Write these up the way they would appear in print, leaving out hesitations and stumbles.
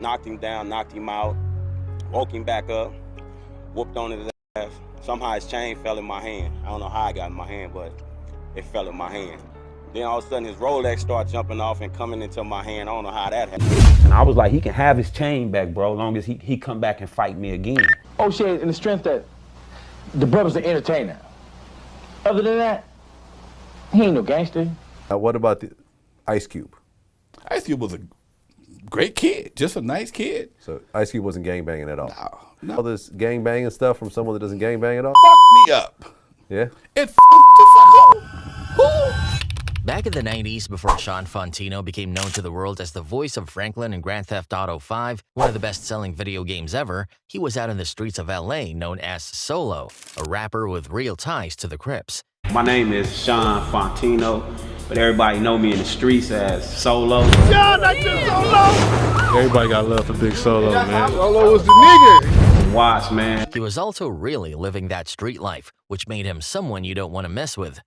knocked him down, knocked him out, woke him back up, whooped on his ass. Somehow his chain fell in my hand. I don't know how it got in my hand, but it fell in my hand. Then all of a sudden his Rolex started jumping off and coming into my hand. I don't know how that happened. And I was like, he can have his chain back, bro, as long as he come back and fight me again. Oh shit, in the strength that the brother's an entertainer. Other than that, he ain't no gangster. What about the Ice Cube? Ice Cube was a great kid, just a nice kid. So Ice Cube wasn't gangbanging at all? No. All this gangbanging stuff from someone that doesn't gangbang at all? Fuck me up. Yeah? It fuck who? Back in the 90s, before Shawn Fonteno became known to the world as the voice of Franklin in Grand Theft Auto 5, one of the best-selling video games ever, he was out in the streets of LA known as Solo, a rapper with real ties to the Crips. My name is Shawn Fonteno, but everybody know me in the streets as Solo. Yeah, not just Solo. Everybody got love for Big Solo, man. Solo was the nigga. Watch, man. He was also really living that street life, which made him someone you don't want to mess with.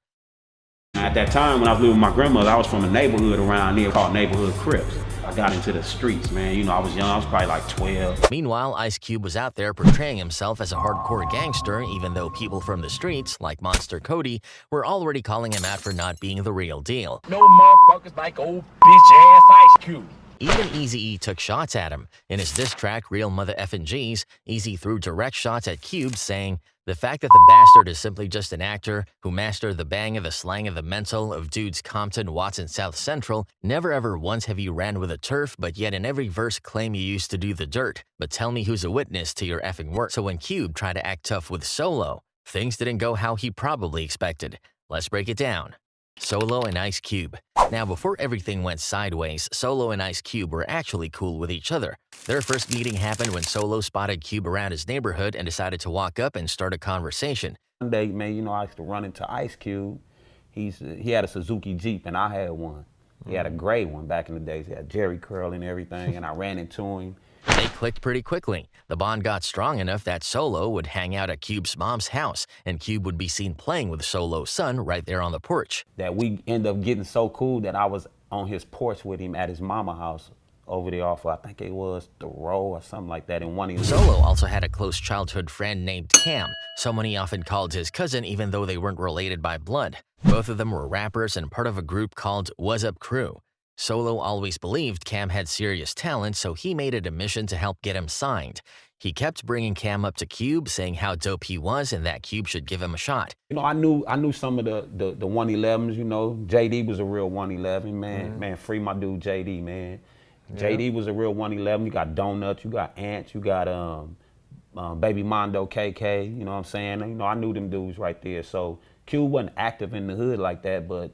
At that time when I was living with my grandmother, I was from a neighborhood around here called neighborhood Crips. I got into the streets, man. You know, I was young. I was probably like 12. Meanwhile, Ice Cube was out there portraying himself as a hardcore gangster, even though people from the streets, like Monster Cody, were already calling him out for not being the real deal. No motherfuckers like old bitch-ass Ice Cube. Even Eazy-E took shots at him. In his diss track, Real Mother Effin' G's, Eazy threw direct shots at Cube, saying, "The fact that the bastard is simply just an actor who mastered the bang of the slang of the mental of dudes Compton, Watson, South Central, never ever once have you ran with a turf, but yet in every verse claim you used to do the dirt. But tell me who's a witness to your effing work." So when Cube tried to act tough with Solo, things didn't go how he probably expected. Let's break it down. Solo and Ice Cube. Now, before everything went sideways, Solo and Ice Cube were actually cool with each other. Their first meeting happened when Solo spotted Cube around his neighborhood and decided to walk up and start a conversation. One day, man, you know, I used to run into Ice Cube. He had a Suzuki Jeep and I had one. He had a gray one back in the days. He had Jerry curl and everything, and I ran into him. They clicked pretty quickly. The bond got strong enough that Solo would hang out at Cube's mom's house, and Cube would be seen playing with Solo's son right there on the porch. That we ended up getting so cool that I was on his porch with him at his mama house over there off of, I think it was the Row or something like that in one of Solo also had a close childhood friend named Cam, someone he often called his cousin even though they weren't related by blood. Both of them were rappers and part of a group called What's Up Crew. Solo always believed Cam had serious talent, so he made it a mission to help get him signed. He kept bringing Cam up to Cube, saying how dope he was and that Cube should give him a shot. You know, I knew some of the 111s, you know. JD was a real 111, man. Man, free my dude JD, man. Yeah. JD was a real 111. You got Donuts, you got Ants, you got Baby Mondo KK, you know what I'm saying? You know, I knew them dudes right there. So Cube wasn't active in the hood like that, but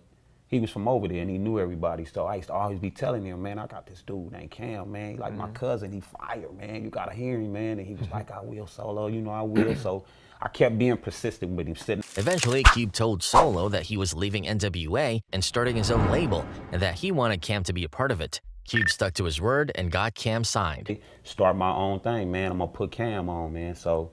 he was from over there and he knew everybody. So I used to always be telling him, man, I got this dude named Cam, man. He like my cousin, he fire, man. You gotta hear him, man. And he was like, I will, Solo, you know I will. So I kept being persistent with him, sitting. Eventually, Cube told Solo that he was leaving NWA and starting his own label, and that he wanted Cam to be a part of it. Cube stuck to his word and got Cam signed. Start my own thing, man. I'm gonna put Cam on, man. So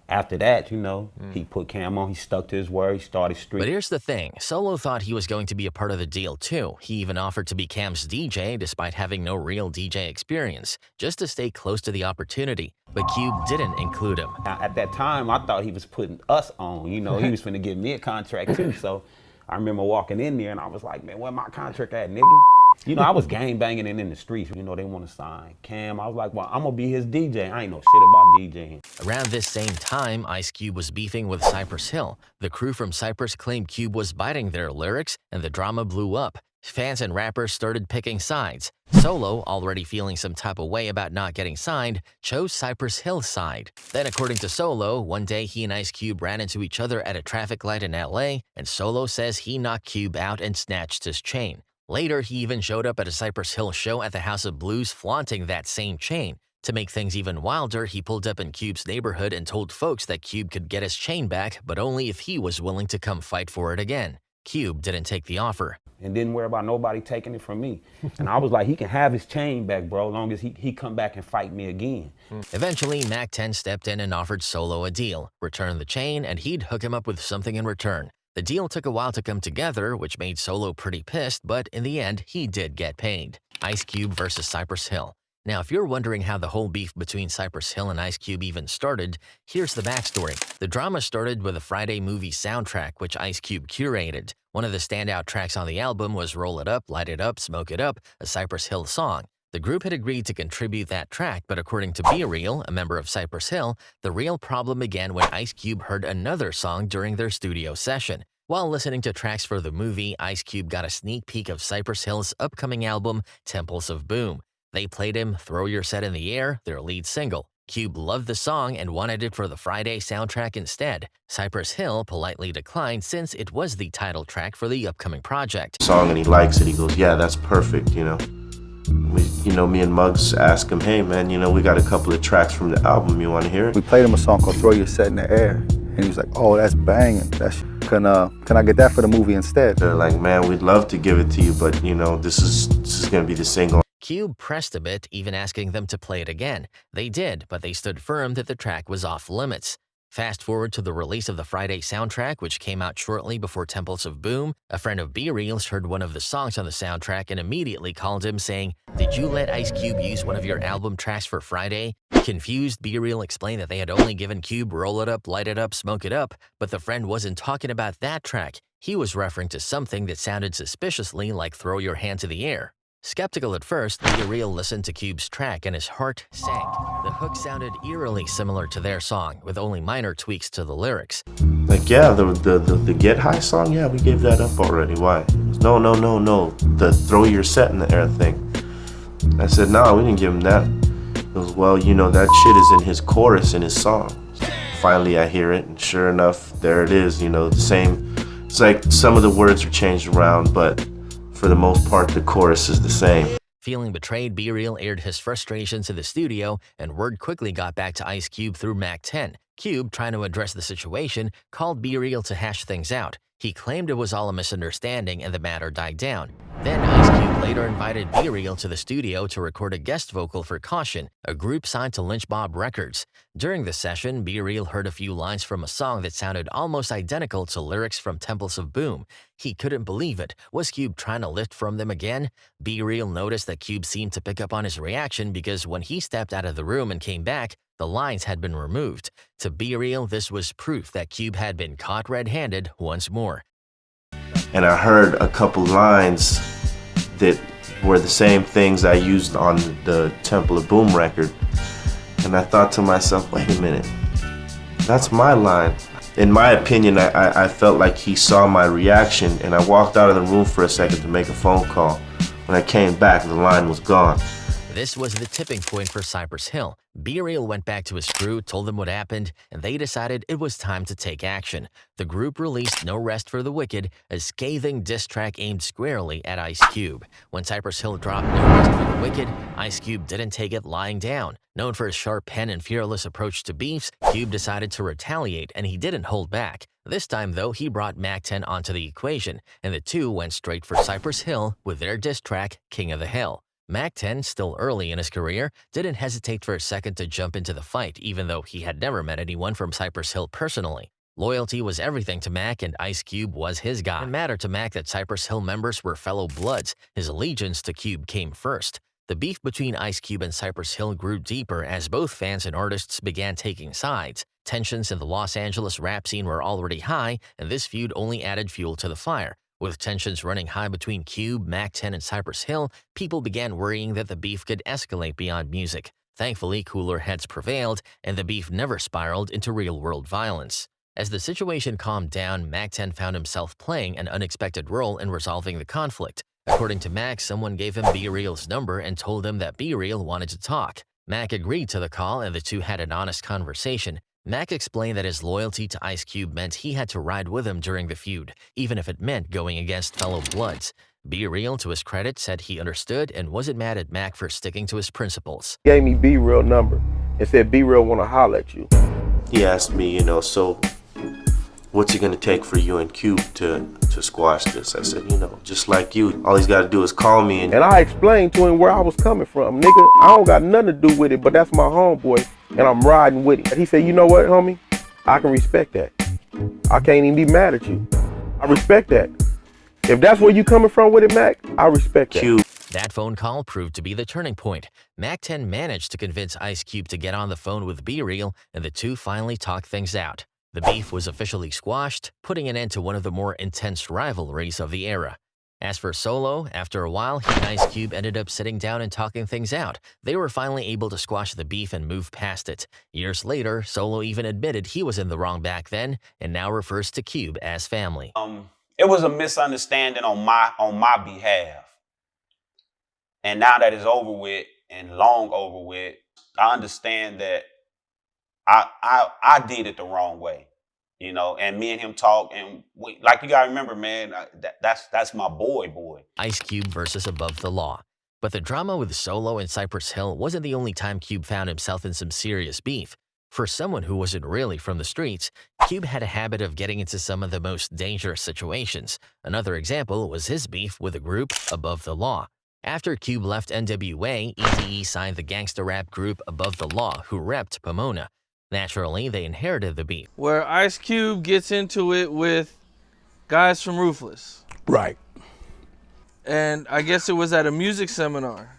after that, you know, he put Cam on, he stuck to his word, he started street. But here's the thing, Solo thought he was going to be a part of the deal too. He even offered to be Cam's DJ despite having no real DJ experience, just to stay close to the opportunity. But Cube didn't include him. Now, at that time, I thought he was putting us on, you know, he was finna give me a contract too. So I remember walking in there and I was like, man, where my contract at, nigga? You know, I was gang banging and in the streets. You know, they want to sign Cam. I was like, well, I'm going to be his DJ. I ain't know shit about DJing. Around this same time, Ice Cube was beefing with Cypress Hill. The crew from Cypress claimed Cube was biting their lyrics, and the drama blew up. Fans and rappers started picking sides. Solo, already feeling some type of way about not getting signed, chose Cypress Hill's side. Then, according to Solo, one day he and Ice Cube ran into each other at a traffic light in LA, and Solo says he knocked Cube out and snatched his chain. Later, he even showed up at a Cypress Hill show at the House of Blues flaunting that same chain. To make things even wilder, he pulled up in Cube's neighborhood and told folks that Cube could get his chain back, but only if he was willing to come fight for it again. Cube didn't take the offer. And didn't worry about nobody taking it from me. And I was like, he can have his chain back, bro, as long as he come back and fight me again. Eventually, Mac 10 stepped in and offered Solo a deal. Return the chain, and he'd hook him up with something in return. The deal took a while to come together, which made Solo pretty pissed, but in the end, he did get paid. Ice Cube versus Cypress Hill. Now, if you're wondering how the whole beef between Cypress Hill and Ice Cube even started, here's the backstory. The drama started with a Friday movie soundtrack, which Ice Cube curated. One of the standout tracks on the album was Roll It Up, Light It Up, Smoke It Up, a Cypress Hill song. The group had agreed to contribute that track, but according to Be Real, a member of Cypress Hill, the real problem began when Ice Cube heard another song during their studio session. While listening to tracks for the movie, Ice Cube got a sneak peek of Cypress Hill's upcoming album, Temples of Boom. They played him Throw Your Set in the Air, their lead single. Cube loved the song and wanted it for the Friday soundtrack instead. Cypress Hill politely declined since it was the title track for the upcoming project. Song and he likes it. He goes, yeah, that's perfect, you know. Me and Muggs asked him, hey man, we got a couple of tracks from the album. You want to hear it? We played him a song called Throw Your Set in the Air. And he was like, oh, that's banging. Can I get that for the movie instead? They're like, man, we'd love to give it to you, but this is going to be the single. Cube pressed a bit, even asking them to play it again. They did, but they stood firm that the track was off limits. Fast forward to the release of the Friday soundtrack, which came out shortly before Temples of Boom. A friend of Be Real's heard one of the songs on the soundtrack and immediately called him saying, "Did you let Ice Cube use one of your album tracks for Friday?" Confused, Be Real explained that they had only given Cube Roll It Up, Light It Up, Smoke It Up, but the friend wasn't talking about that track. He was referring to something that sounded suspiciously like Throw Your Hand to the Air. Skeptical at first, Be Real listened to Cube's track and his heart sank. The hook sounded eerily similar to their song, with only minor tweaks to the lyrics. Like, yeah, the Get High song, yeah, we gave that up already. Why? No, the Throw Your Set in the Air thing. I said, no, we didn't give him that. He goes, well, that shit is in his chorus in his song. Finally, I hear it, and sure enough, there it is, the same. It's like some of the words are changed around, but for the most part, the chorus is the same. Feeling betrayed, Be Real aired his frustrations to the studio, and word quickly got back to Ice Cube through Mac 10. Cube, trying to address the situation, called Be Real to hash things out. He claimed it was all a misunderstanding and the matter died down. Then Ice Cube later invited Be Real to the studio to record a guest vocal for Caution, a group signed to Lynch Bob Records. During the session, Be Real heard a few lines from a song that sounded almost identical to lyrics from Temples of Boom. He couldn't believe it. Was Cube trying to lift from them again? Be Real noticed that Cube seemed to pick up on his reaction because when he stepped out of the room and came back, the lines had been removed. To Be Real, this was proof that Cube had been caught red-handed once more. And I heard a couple lines that were the same things I used on the Temple of Boom record. And I thought to myself, wait a minute, that's my line. In my opinion, I felt like he saw my reaction, and I walked out of the room for a second to make a phone call. When I came back, the line was gone. This was the tipping point for Cypress Hill. Be Real went back to his crew, told them what happened, and they decided it was time to take action. The group released No Rest for the Wicked, a scathing diss track aimed squarely at Ice Cube. When Cypress Hill dropped No Rest for the Wicked, Ice Cube didn't take it lying down. Known for his sharp pen and fearless approach to beefs, Cube decided to retaliate, and he didn't hold back. This time, though, he brought Mac 10 onto the equation, and the two went straight for Cypress Hill with their diss track, King of the Hill. Mac 10, still early in his career, didn't hesitate for a second to jump into the fight, even though he had never met anyone from Cypress Hill personally. Loyalty was everything to Mac, and Ice Cube was his guy. It mattered to Mac that Cypress Hill members were fellow Bloods. His allegiance to Cube came first. The beef between Ice Cube and Cypress Hill grew deeper as both fans and artists began taking sides. Tensions in the Los Angeles rap scene were already high, and this feud only added fuel to the fire. With tensions running high between Cube, Mac 10, and Cypress Hill, people began worrying that the beef could escalate beyond music. Thankfully, cooler heads prevailed, and the beef never spiraled into real-world violence. As the situation calmed down, Mac 10 found himself playing an unexpected role in resolving the conflict. According to Mac, someone gave him Be Real's number and told him that Be Real wanted to talk. Mac agreed to the call, and the two had an honest conversation. Mac explained that his loyalty to Ice Cube meant he had to ride with him during the feud, even if it meant going against fellow Bloods. Be Real, to his credit, said he understood and wasn't mad at Mac for sticking to his principles. He gave me Be Real number and said Be Real want to holler at you. He asked me, so what's it going to take for you and Cube to squash this? I said, just like you, all he's got to do is call me. And I explained to him where I was coming from. Nigga, I don't got nothing to do with it, but that's my homeboy, and I'm riding with him. He said, you know what, homie? I can respect that. I can't even be mad at you. I respect that. If that's where you coming from with it, Mac, I respect that. Cube That phone call proved to be the turning point. Mac 10 managed to convince Ice Cube to get on the phone with B Real, and the two finally talked things out. The beef was officially squashed, putting an end to one of the more intense rivalries of the era. As for Solo, after a while, he and Ice Cube ended up sitting down and talking things out. They were finally able to squash the beef and move past it. Years later, Solo even admitted he was in the wrong back then and now refers to Cube as family. It was a misunderstanding on my behalf. And now that it's over with and long over with, I understand that I did it the wrong way. You know, and me and him talk, and we, like, you gotta remember, man, that's my boy. Ice Cube versus Above the Law. But the drama with Solo and Cypress Hill wasn't the only time Cube found himself in some serious beef. For someone who wasn't really from the streets, Cube had a habit of getting into some of the most dangerous situations. Another example was his beef with the group Above the Law. After Cube left NWA, Eazy-E signed the gangsta rap group Above the Law, who repped Pomona. Naturally, they inherited the beef. Where Ice Cube gets into it with guys from Ruthless. Right. And I guess it was at a music seminar.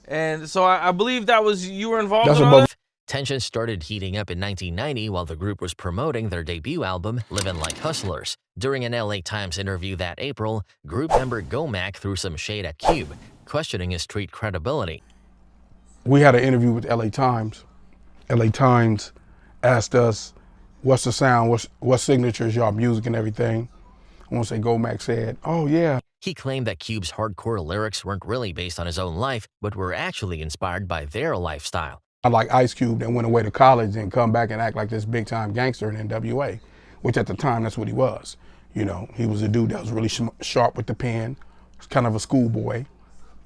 And so I believe that was, you were involved in all that? Tensions started heating up in 1990 while the group was promoting their debut album, Livin' Like Hustlers. During an LA Times interview that April, group member Gomac threw some shade at Cube, questioning his street credibility. We had an interview with LA Times. LA Times asked us, what's the sound, what signatures y'all music and everything. I want to say Gomac said, oh yeah. He claimed that Cube's hardcore lyrics weren't really based on his own life, but were actually inspired by their lifestyle. I like Ice Cube that went away to college and come back and act like this big time gangster in NWA, which at the time, that's what he was. You know, he was a dude that was really sharp with the pen, was kind of a schoolboy,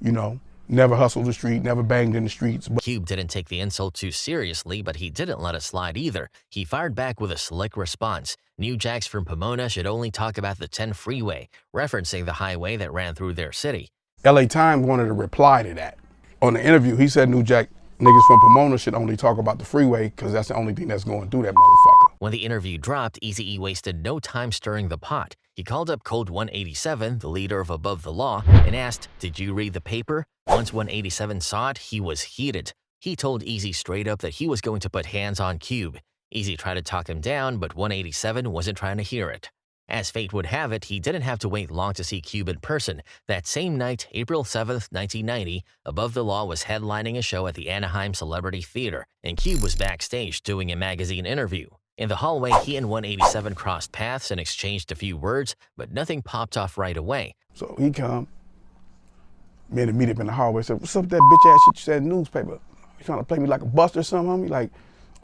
you know. Never hustled the street, never banged in the streets. Cube didn't take the insult too seriously, but he didn't let it slide either. He fired back with a slick response. New Jacks from Pomona should only talk about the 10 freeway, referencing the highway that ran through their city. LA Times wanted to reply to that. On the interview, he said New Jack niggas from Pomona should only talk about the freeway because that's the only thing that's going through that motherfucker. When the interview dropped, Eazy-E wasted no time stirring the pot. He called up Code 187, the leader of Above the Law, and asked, did you read the paper? Once 187 saw it, he was heated. He told Eazy straight up that he was going to put hands on Cube. Eazy tried to talk him down, but 187 wasn't trying to hear it. As fate would have it, he didn't have to wait long to see Cube in person. That same night, April 7th, 1990, Above the Law was headlining a show at the Anaheim Celebrity Theater, and Cube was backstage doing a magazine interview. In the hallway, he and 187 crossed paths and exchanged a few words, but nothing popped off right away. So he come, me and meet up in the hallway, said, what's up with that bitch ass shit you said in the newspaper? You trying to play me like a buster or something, homie? Like,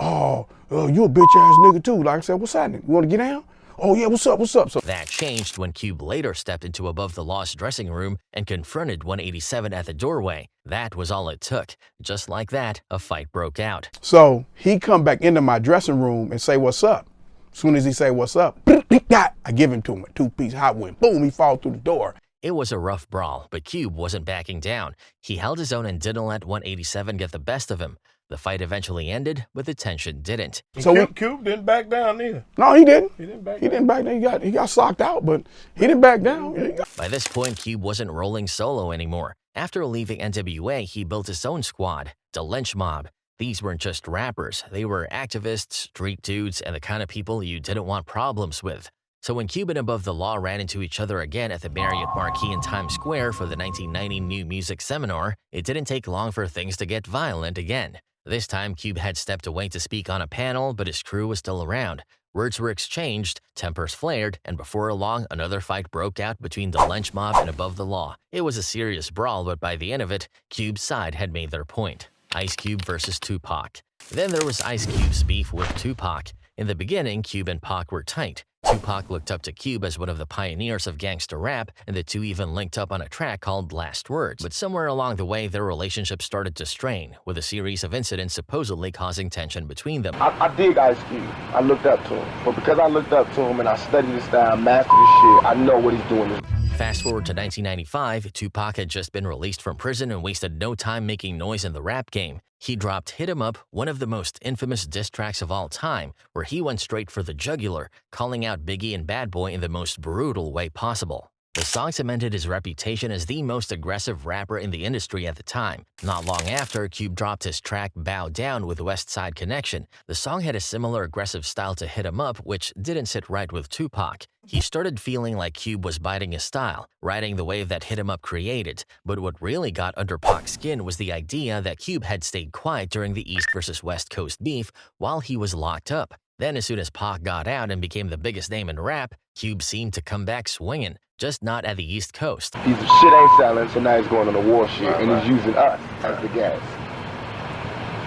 oh, you a bitch ass nigga too. Like I said, what's happening? You want to get down? Oh yeah, what's up? So that changed when Cube later stepped into Above the Law's dressing room and confronted 187 at the doorway. That was all it took. Just like that, a fight broke out. So he come back into my dressing room and say, what's up? As soon as he say, what's up? I give him to him a 2-piece hot one. Boom, he fall through the door. It was a rough brawl, but Cube wasn't backing down. He held his own and didn't let 187 get the best of him. The fight eventually ended, but the tension didn't. So Cube didn't back down either. No, he didn't. He didn't back down. He got socked out, but he didn't back down. By this point, Cube wasn't rolling solo anymore. After leaving NWA, he built his own squad, the Lynch Mob. These weren't just rappers. They were activists, street dudes, and the kind of people you didn't want problems with. So when Cube and Above the Law ran into each other again at the Marriott Marquis in Times Square for the 1990 New Music Seminar, it didn't take long for things to get violent again. This time, Cube had stepped away to speak on a panel, but his crew was still around. Words were exchanged, tempers flared, and before long, another fight broke out between the Lynch Mob and Above the Law. It was a serious brawl, but by the end of it, Cube's side had made their point. Ice Cube versus Tupac. Then there was Ice Cube's beef with Tupac. In the beginning, Cube and Pac were tight. Tupac looked up to Cube as one of the pioneers of gangsta rap, and the two even linked up on a track called Last Words. But somewhere along the way, their relationship started to strain, with a series of incidents supposedly causing tension between them. I dig Ice Cube. I looked up to him. But because I looked up to him and I studied his style, mastered his shit, I know what he's doing. Fast forward to 1995, Tupac had just been released from prison and wasted no time making noise in the rap game. He dropped Hit 'Em Up, one of the most infamous diss tracks of all time, where he went straight for the jugular, calling out Biggie and Bad Boy in the most brutal way possible. The song cemented his reputation as the most aggressive rapper in the industry at the time. Not long after, Cube dropped his track Bow Down with West Side Connection. The song had a similar aggressive style to Hit 'Em Up, which didn't sit right with Tupac. He started feeling like Cube was biting his style, riding the wave that Hit 'Em Up created. But what really got under Pac's skin was the idea that Cube had stayed quiet during the East versus West Coast beef while he was locked up. Then as soon as Pac got out and became the biggest name in rap, Cube seemed to come back swinging, just not at the East Coast. Piece of shit ain't selling, so now he's going on a war shit, and he's using us as the gas.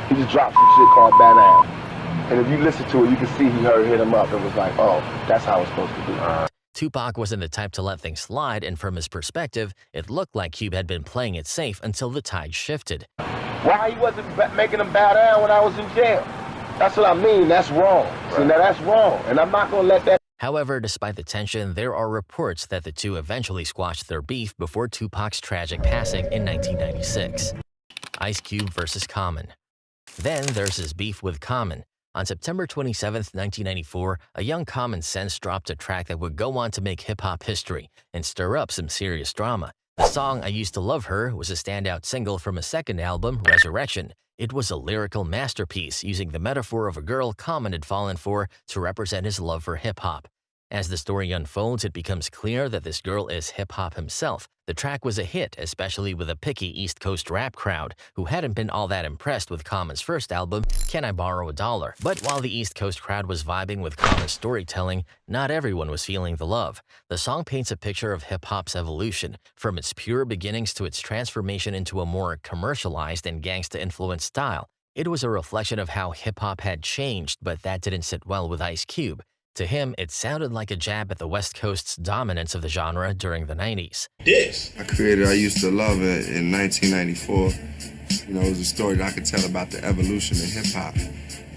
He just dropped some shit called Bad. And if you listen to it, you can see he heard Hit 'Em Up and was like, oh, that's how it's supposed to be. Tupac wasn't the type to let things slide, and from his perspective, it looked like Cube had been playing it safe until the tide shifted. Why he wasn't making them bow down when I was in jail? That's what I mean. That's wrong. See, now that's wrong, and I'm not gonna let that. However, despite the tension, there are reports that the two eventually squashed their beef before Tupac's tragic passing in 1996. Ice Cube versus Common. Then there's his beef with Common. On September 27, 1994, a young Common Sense dropped a track that would go on to make hip-hop history and stir up some serious drama. The song I Used to Love Her was a standout single from his second album, Resurrection. It was a lyrical masterpiece using the metaphor of a girl Common had fallen for to represent his love for hip-hop. As the story unfolds, it becomes clear that this girl is hip-hop himself. The track was a hit, especially with a picky East Coast rap crowd who hadn't been all that impressed with Common's first album, Can I Borrow a Dollar? But while the East Coast crowd was vibing with Common's storytelling, not everyone was feeling the love. The song paints a picture of hip-hop's evolution, from its pure beginnings to its transformation into a more commercialized and gangsta-influenced style. It was a reflection of how hip-hop had changed, but that didn't sit well with Ice Cube. To him, it sounded like a jab at the West Coast's dominance of the genre during the 90s. Yes. I created I Used to Love It in 1994. You know, it was a story that I could tell about the evolution of hip-hop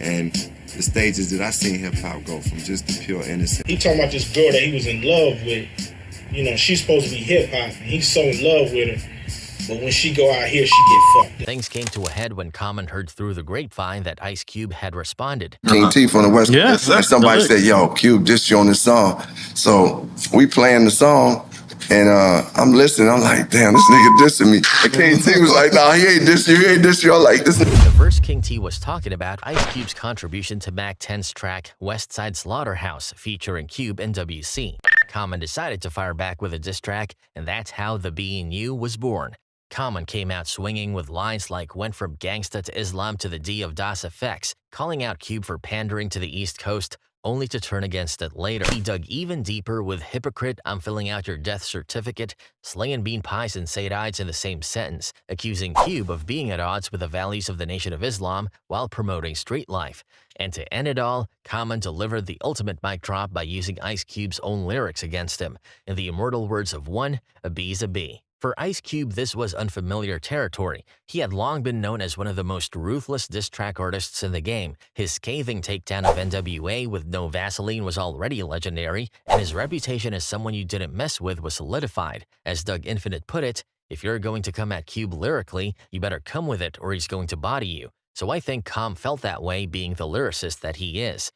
and the stages that I seen hip-hop go from just the pure innocence. He talking about this girl that he was in love with. You know, she's supposed to be hip-hop, and he's so in love with her. But when she go out here, she get fucked. Things came to a head when Common heard through the grapevine that Ice Cube had responded. King T from the West Coast. And somebody said, yo, Cube, this you on this song. So we playing the song, and I'm listening. I'm like, damn, this nigga dissing me. And King T was like, nah, he ain't dissing you. He ain't dissing you. I'm like, this. The verse King T was talking about Ice Cube's contribution to Mac 10's track West Side Slaughterhouse, featuring Cube and WC. Common decided to fire back with a diss track, and that's how The Being You was born. Common came out swinging with lines like went from gangsta to Islam to the D of Das Effects, calling out Cube for pandering to the East Coast, only to turn against it later. He dug even deeper with hypocrite, I'm filling out your death certificate, slinging bean pies and Sadites in the same sentence, accusing Cube of being at odds with the values of the Nation of Islam while promoting street life. And to end it all, Common delivered the ultimate mic drop by using Ice Cube's own lyrics against him. In the immortal words of one, a B's a B. For Ice Cube, this was unfamiliar territory. He had long been known as one of the most ruthless diss track artists in the game. His scathing takedown of NWA with No Vaseline was already legendary, and his reputation as someone you didn't mess with was solidified. As Doug Infinite put it, if you're going to come at Cube lyrically, you better come with it or he's going to body you. So I think Com felt that way, being the lyricist that he is.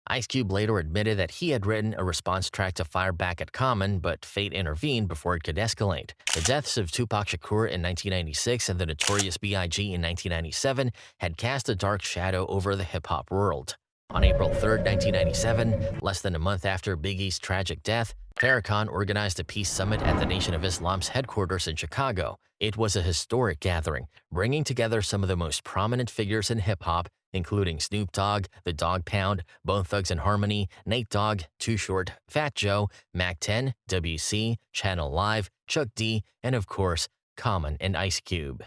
Ice Cube later admitted that he had written a response track to fire back at Common, but fate intervened before it could escalate. The deaths of Tupac Shakur in 1996 and the Notorious B.I.G. in 1997 had cast a dark shadow over the hip-hop world. On April 3, 1997, less than a month after Biggie's tragic death, Farrakhan organized a peace summit at the Nation of Islam's headquarters in Chicago. It was a historic gathering, bringing together some of the most prominent figures in hip-hop, including Snoop Dogg, The Dogg Pound, Bone Thugs and Harmony, Nate Dogg, Too Short, Fat Joe, Mac 10, WC, Channel Live, Chuck D, and of course, Common and Ice Cube.